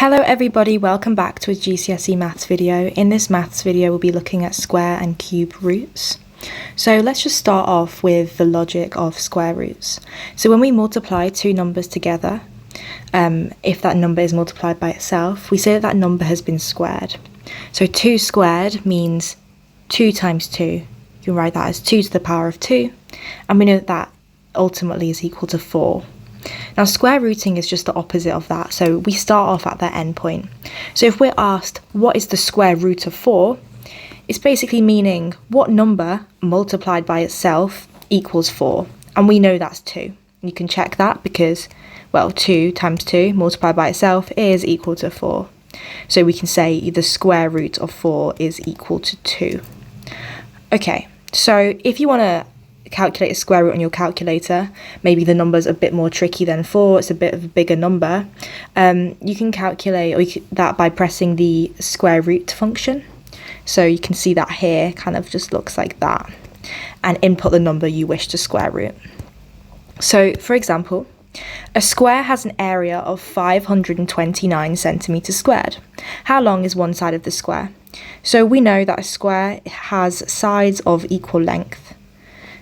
Hello everybody, welcome back to a GCSE maths video. In this maths video we'll be looking at square and cube roots. So let's just start off with the logic of square roots. So when we multiply two numbers together, if that number is multiplied by itself, we say that that number has been squared. So 2 squared means 2 times 2. You can write that as 2 to the power of 2, and we know that that ultimately is equal to 4. Now square rooting is just the opposite of that, so we start off at that end point. So if we're asked what is the square root of 4, it's basically meaning what number multiplied by itself equals 4, and we know that's 2. You can check that because, well, 2 times 2 multiplied by itself is equal to 4. So we can say the square root of 4 is equal to 2. Okay, so if you want to calculate a square root on your calculator, maybe the number's a bit more tricky than 4, it's a bit of a bigger number, you can calculate that by pressing the square root function. So you can see that here kind of just looks like that, and input the number you wish to square root. So for example, a square has an area of 529 centimeters squared. How long is one side of the square? So we know that a square has sides of equal length.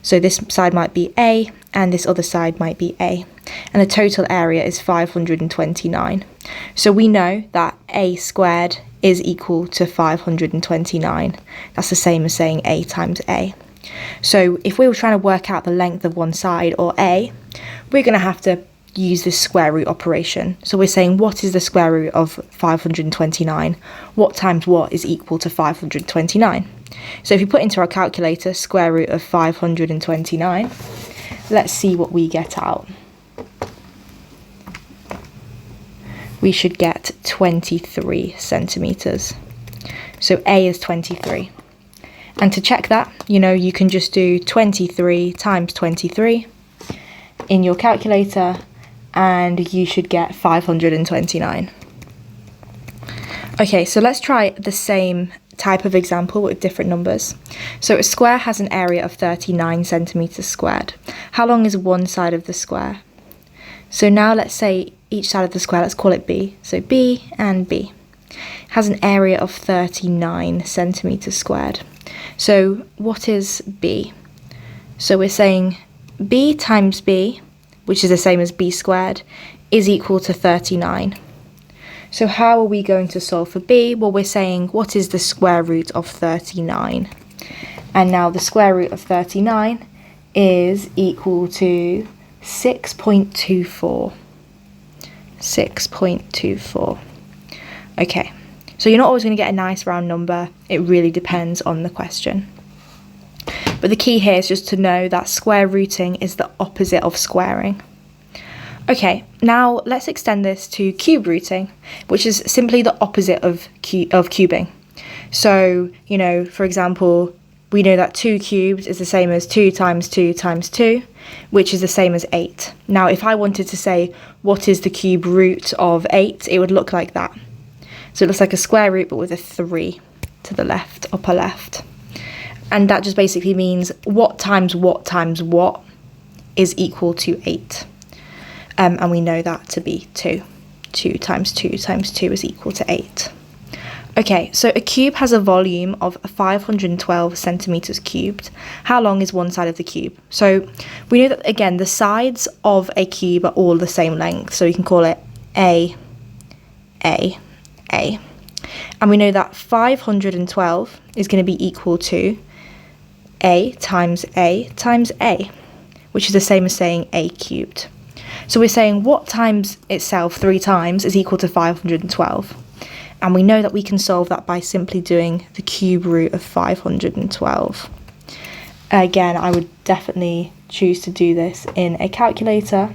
So this side might be A and this other side might be A, and the total area is 529. So we know that A squared is equal to 529. That's the same as saying A times A. So if we were trying to work out the length of one side, or A, we're going to have to use this square root operation. So we're saying what is the square root of 529? What times what is equal to 529? So if you put into our calculator square root of 529, let's see what we get out. We should get 23 centimeters. So A is 23. And to check that, you can just do 23 times 23 in your calculator, and you should get 529. Okay, so let's try the same type of example with different numbers. So a square has an area of 39 centimeters squared. How long is one side of the square? So now let's say each side of the square, let's call it B. So B and B has an area of 39 centimeters squared. So what is B? So we're saying B times B, which is the same as B squared, is equal to 39. So how are we going to solve for B? Well, we're saying what is the square root of 39? And now the square root of 39 is equal to 6.24. 6.24. Okay, so you're not always going to get a nice round number. It really depends on the question. But the key here is just to know that square rooting is the opposite of squaring. Okay, now let's extend this to cube rooting, which is simply the opposite of cubing. So, for example, we know that 2 cubed is the same as 2 times 2 times 2, which is the same as 8. Now, if I wanted to say what is the cube root of 8, it would look like that. So it looks like a square root, but with a 3 to the left, upper left. And that just basically means what times what times what is equal to 8. And we know that to be 2. 2 times 2 times 2 is equal to 8. Okay, so a cube has a volume of 512 centimeters cubed. How long is one side of the cube? So we know that, again, the sides of a cube are all the same length. So we can call it A, A, A. And we know that 512 is going to be equal to A times A times A, which is the same as saying A cubed. So we're saying what times itself 3 times is equal to 512. And we know that we can solve that by simply doing the cube root of 512. Again, I would definitely choose to do this in a calculator,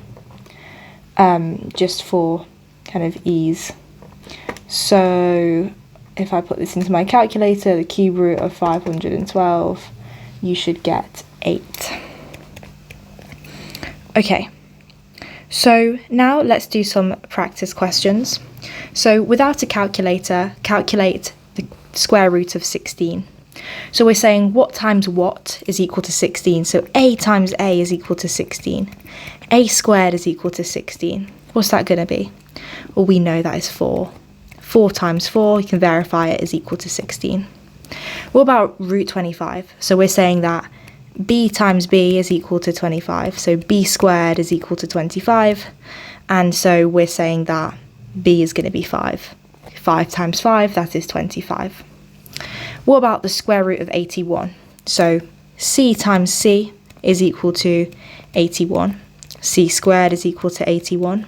just for kind of ease. So if I put this into my calculator, the cube root of 512, you should get 8. Okay. So now let's do some practice questions. So without a calculator, calculate the square root of 16. So we're saying what times what is equal to 16. So A times A is equal to 16. A squared is equal to 16. What's that going to be? Well, we know that is 4. 4 times 4, you can verify it, is equal to 16. What about root 25? So we're saying that b times b is equal to 25. So b squared is equal to 25. And so we're saying that b is going to be 5. 5 times 5, that is 25. What about the square root of 81? So c times c is equal to 81. C squared is equal to 81.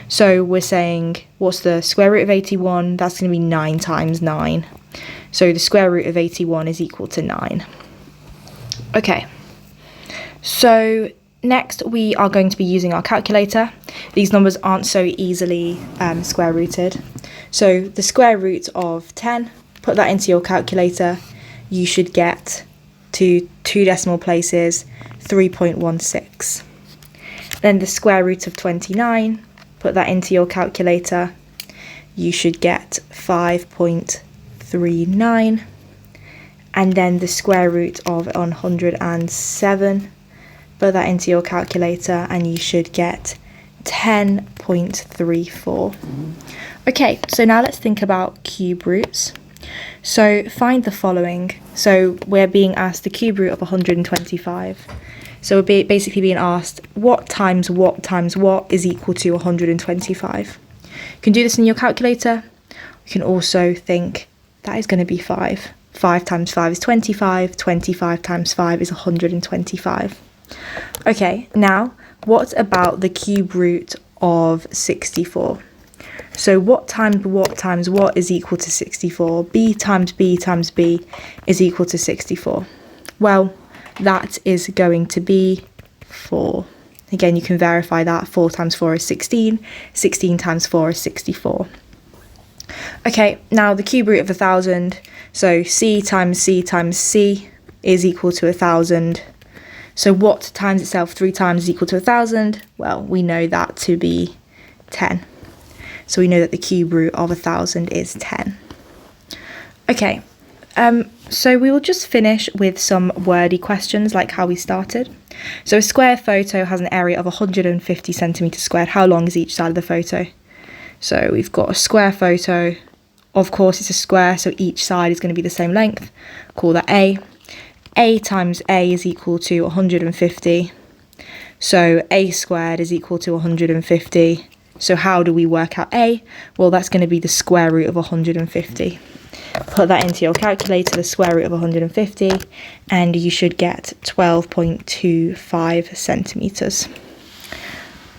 So we're saying, what's the square root of 81? That's going to be 9 times 9. So the square root of 81 is equal to 9. Okay, so next we are going to be using our calculator. These numbers aren't so easily square rooted. So the square root of 10, put that into your calculator, you should get to 2 decimal places 3.16. Then the square root of 29, put that into your calculator, you should get 5.39. And then the square root of 107, put that into your calculator and you should get 10.34. Okay, so now let's think about cube roots. So find the following. So we're being asked the cube root of 125. So we're basically being asked what times what times what is equal to 125. You can do this in your calculator. You can also think that is going to be 5. 5 times 5 is 25. 25 times 5 is 125. Okay, now what about the cube root of 64? So what times what is equal to 64? B times b times b is equal to 64. Well, that is going to be 4. Again, you can verify that. 4 times 4 is 16. 16 times 4 is 64. Okay, now the cube root of 1,000. So c times c times c is equal to 1,000. So what times itself 3 times is equal to 1,000? Well, we know that to be 10. So we know that the cube root of 1,000 is 10. Okay, so we will just finish with some wordy questions like how we started. So a square photo has an area of 150 centimetres squared. How long is each side of the photo? So we've got a square photo. Of course, it's a square, so each side is going to be the same length. Call that A. A times A is equal to 150. So A squared is equal to 150. So how do we work out A? Well, that's going to be the square root of 150. Put that into your calculator, the square root of 150, and you should get 12.25 centimetres.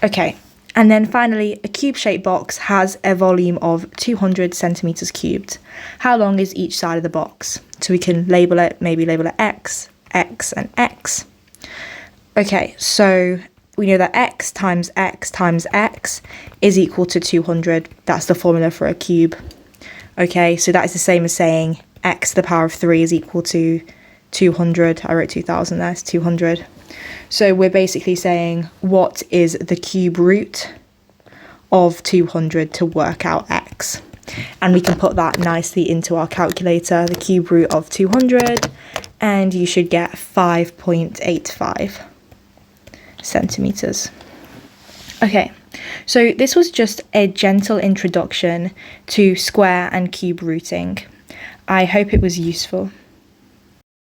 Okay, and then finally, a cube-shaped box has a volume of 200 centimetres cubed. How long is each side of the box? So we can label it, maybe label it X, X, and X. Okay, so we know that X times X times X is equal to 200. That's the formula for a cube. Okay, so that is the same as saying x to the power of 3 is equal to 200. I wrote 2000 there, it's 200. So we're basically saying what is the cube root of 200 to work out x. And we can put that nicely into our calculator, the cube root of 200, and you should get 5.85 centimetres. Okay, so this was just a gentle introduction to square and cube rooting. I hope it was useful.